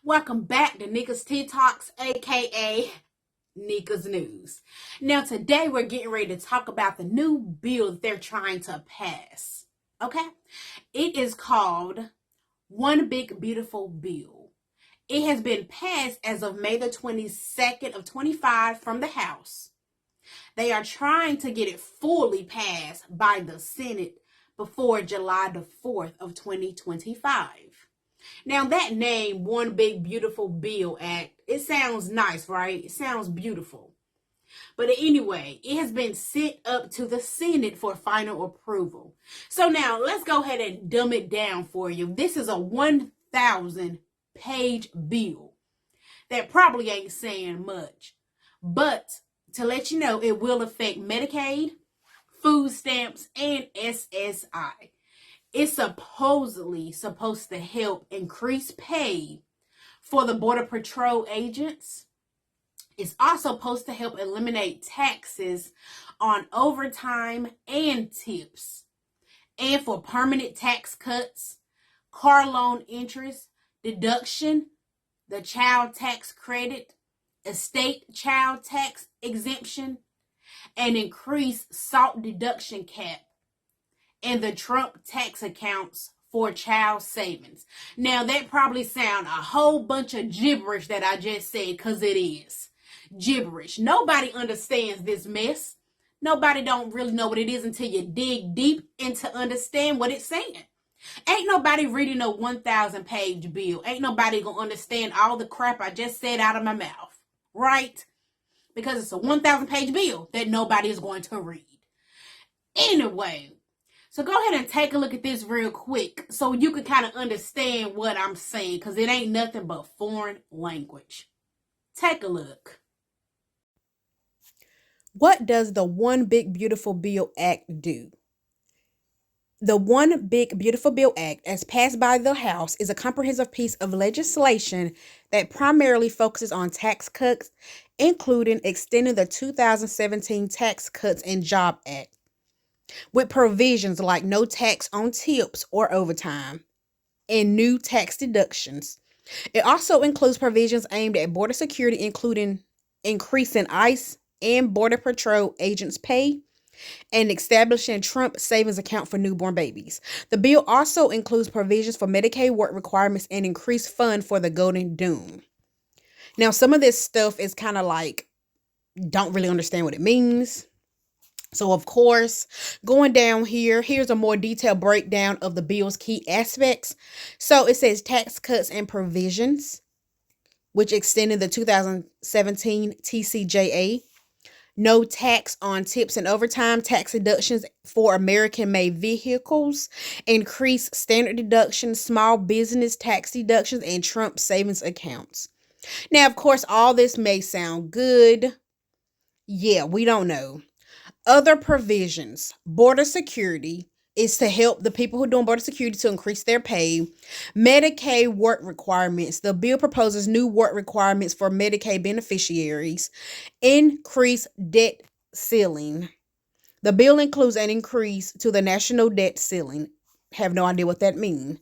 Welcome back to Neka's Tea Talks, aka Neka's News. Now, today we're getting ready to talk about the new bill that they're trying to pass. Okay? It is called One Big Beautiful Bill. It has been passed as of May the 22nd of 25 from the House. They are trying to get it fully passed by the Senate before July the 4th of 2025. Now, that name, One Big Beautiful Bill Act, it sounds nice, right? It sounds beautiful. But anyway, it has been sent up to the Senate for final approval. So now, let's go ahead and dumb it down for you. This is a 1,000-page bill. That probably ain't saying much. But to let you know, it will affect Medicaid, food stamps, and SSI. It's supposedly supposed to help increase pay for the Border Patrol agents. It's also supposed to help eliminate taxes on overtime and tips. And for permanent tax cuts, car loan interest, deduction, the child tax credit, estate child tax exemption, and increased SALT deduction cap, and the Trump tax accounts for child savings. Now, that probably sound a whole bunch of gibberish that I just said, because it is gibberish. Nobody understands this mess. Nobody don't really know what it is until you dig deep into understand what it's saying. Ain't nobody reading a 1,000-page bill. Ain't nobody gonna understand all the crap I just said out of my mouth, right? Because it's a 1,000-page bill that nobody is going to read. Anyway, so go ahead and take a look at this real quick so you can kind of understand what I'm saying, because it ain't nothing but foreign language. Take a look. What does the One Big Beautiful Bill Act do? The One Big Beautiful Bill Act, as passed by the House, is a comprehensive piece of legislation that primarily focuses on tax cuts, including extending the 2017 Tax Cuts and Jobs Act, with provisions like no tax on tips or overtime and new tax deductions. It also includes provisions aimed at border security, including increasing ICE and Border Patrol agents' pay and establishing Trump savings account for newborn babies. The bill also includes provisions for Medicaid work requirements and increased fund for the Golden Dome. Now, some of this stuff is kind of like, don't really understand what it means. So, of course, going down here, here's a more detailed breakdown of the bill's key aspects. So it says tax cuts and provisions, which extended the 2017 TCJA. No tax on tips and overtime, tax deductions for American-made vehicles, increased standard deductions, small business tax deductions, and Trump savings accounts. Now, of course, all this may sound good. Yeah, we don't know. Other provisions. Border security is to help the people who are doing border security to increase their pay. Medicaid work requirements. The bill proposes new work requirements for Medicaid beneficiaries. Increased debt ceiling. The bill includes an increase to the national debt ceiling. Have no idea what that means.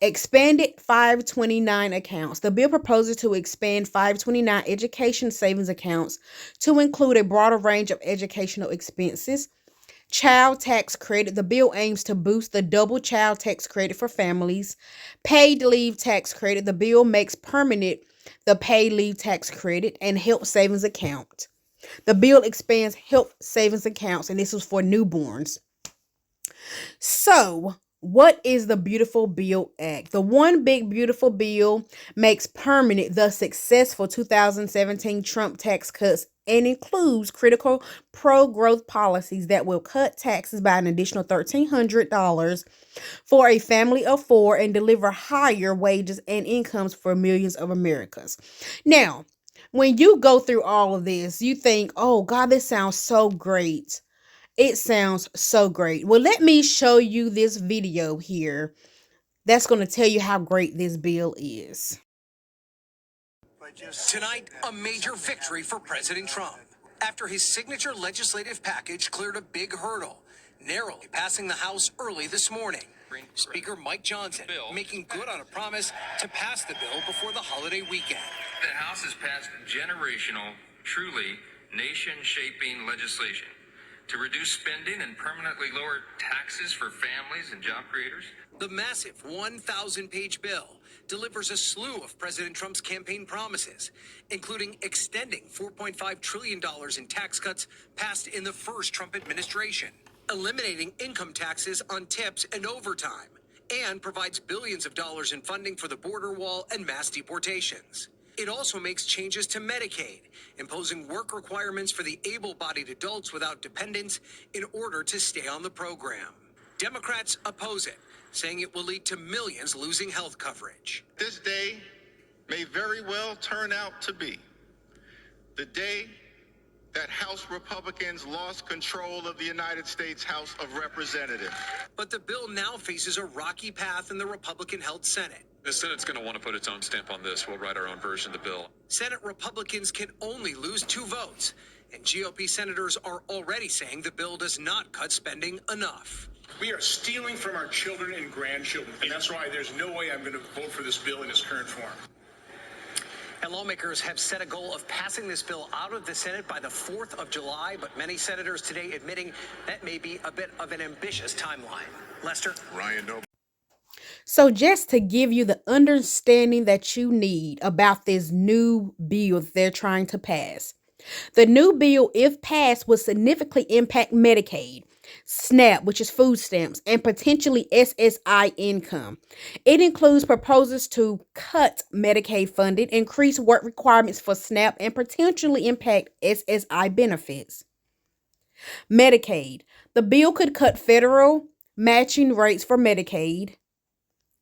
Expanded 529 accounts. The bill proposes to expand 529 education savings accounts to include a broader range of educational expenses. Child tax credit. The bill aims to boost the double child tax credit for families. Paid leave tax credit. The bill makes permanent the paid leave tax credit and health savings account. The bill expands health savings accounts, and this was for newborns. So, what is the Beautiful Bill Act? The One Big Beautiful Bill makes permanent the successful 2017 Trump tax cuts and includes critical pro-growth policies that will cut taxes by an additional $1,300 for a family of four and deliver higher wages and incomes for millions of Americans. Now, when you go through all of this, you think, oh God, this sounds so great. It sounds so great. Well, let me show you this video here that's going to tell you how great this bill is. Tonight, a major victory for President Trump after his signature legislative package cleared a big hurdle, narrowly passing the House early this morning. Speaker Mike Johnson making good on a promise to pass the bill before the holiday weekend. The House has passed generational, truly nation-shaping legislation to reduce spending and permanently lower taxes for families and job creators. The massive 1,000-page bill delivers a slew of President Trump's campaign promises, including extending $4.5 trillion in tax cuts passed in the first Trump administration, eliminating income taxes on tips and overtime, and provides billions of dollars in funding for the border wall and mass deportations. It also makes changes to Medicaid, imposing work requirements for the able-bodied adults without dependents in order to stay on the program. Democrats oppose it, saying it will lead to millions losing health coverage. This day may very well turn out to be the day that House Republicans lost control of the United States House of Representatives. But the bill now faces a rocky path in the Republican-held Senate. The Senate's going to want to put its own stamp on this. We'll write our own version of the bill. Senate Republicans can only lose 2 votes, and GOP senators are already saying the bill does not cut spending enough. We are stealing from our children and grandchildren, and that's why there's no way I'm going to vote for this bill in its current form. And lawmakers have set a goal of passing this bill out of the Senate by the 4th of July, but many senators today admitting that may be a bit of an ambitious timeline. Lester? Ryan, no. So just to give you the understanding that you need about this new bill that they're trying to pass. The new bill, if passed, will significantly impact Medicaid, SNAP, which is food stamps, and potentially SSI income. It includes proposals to cut Medicaid funding, increase work requirements for SNAP, and potentially impact SSI benefits. Medicaid. The bill could cut federal matching rates for Medicaid.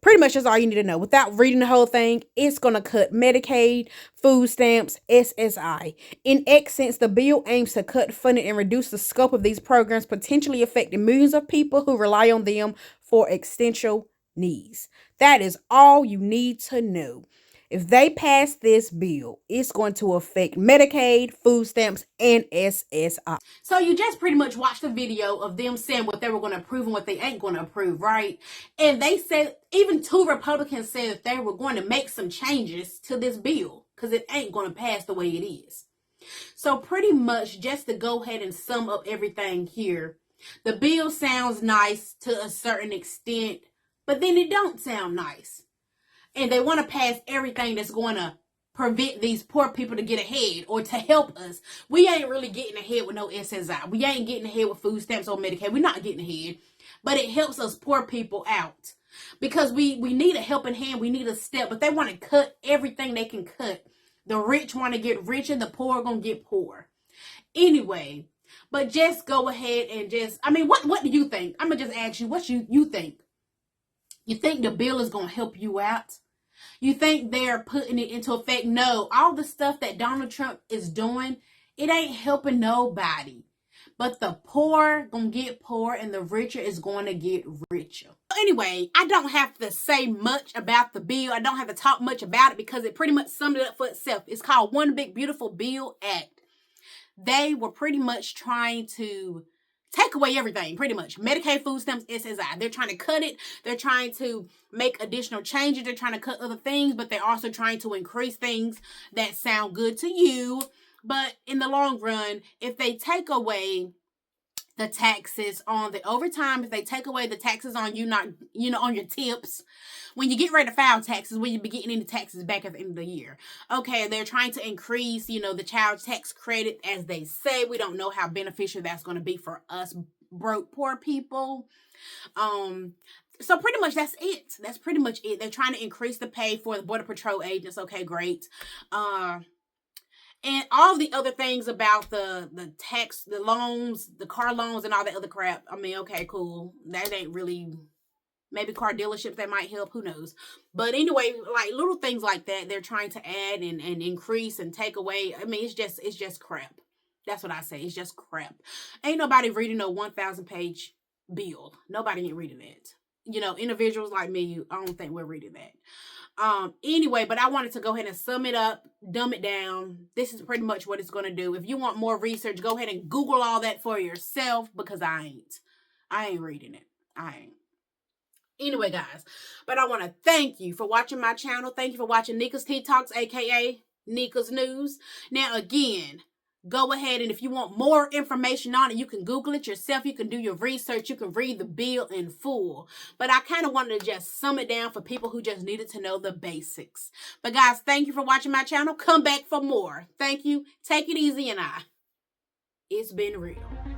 Pretty much that's all you need to know. Without reading the whole thing, it's going to cut Medicaid, food stamps, SSI. In essence, the bill aims to cut funding and reduce the scope of these programs, potentially affecting millions of people who rely on them for essential needs. That is all you need to know. If they pass this bill, it's going to affect Medicaid, food stamps, and SSI. So you just pretty much watched the video of them saying what they were going to approve and what they ain't going to approve, right? And they said, even 2 Republicans said that they were going to make some changes to this bill because it ain't going to pass the way it is. So pretty much just to go ahead and sum up everything here, the bill sounds nice to a certain extent, but then it don't sound nice. And they want to pass everything that's going to prevent these poor people to get ahead or to help us. We ain't really getting ahead with no SSI. We ain't getting ahead with food stamps or Medicaid. We're not getting ahead. But it helps us poor people out. Because we need a helping hand. We need a step. But they want to cut everything they can cut. The rich want to get richer. The poor are going to get poor. Anyway, but just go ahead and just, what do you think? I'm going to just ask you, what you think? You think the bill is going to help you out? You think they're putting it into effect? No, all the stuff that Donald Trump is doing, it ain't helping nobody. But the poor gonna get poor and the richer is going to get richer. Anyway, I don't have to say much about the bill. I don't have to talk much about it because it pretty much summed it up for itself. It's called One Big Beautiful Bill Act. They were pretty much trying to take away everything, pretty much. Medicaid, food stamps, SSI. They're trying to cut it. They're trying to make additional changes. They're trying to cut other things, but they're also trying to increase things that sound good to you. But in the long run, if they take away the taxes on the overtime, if they take away the taxes on you not, on your tips, when you get ready to file taxes, when you be getting any taxes back at the end of the year. Okay, they're trying to increase, the child tax credit, as they say. We don't know how beneficial that's going to be for us broke, poor people. So pretty much that's it. That's pretty much it. They're trying to increase the pay for the Border Patrol agents. Okay, great. And all the other things about the tax, the loans, the car loans, and all that other crap. Okay, cool. That ain't really, maybe car dealerships that might help. Who knows? But anyway, like little things like that, they're trying to add and increase and take away. It's just crap. That's what I say. It's just crap. Ain't nobody reading no 1,000-page bill. Nobody ain't reading that. Individuals like me, I don't think we're reading that. Anyway, but I wanted to go ahead and sum it up, dumb it down. This is pretty much what it's going to do. If you want more research, go ahead and Google all that for yourself because I ain't reading it. I ain't. Anyway, guys, but I want to thank you for watching my channel. Thank you for watching Neka's Tea Talks, aka Neka's News. Now, again, go ahead and if you want more information on it, you can Google it yourself. You can do your research. You can read the bill in full. But I kind of wanted to just sum it down for people who just needed to know the basics. But guys, thank you for watching my channel. Come back for more. Thank you. Take it easy, and it's been real.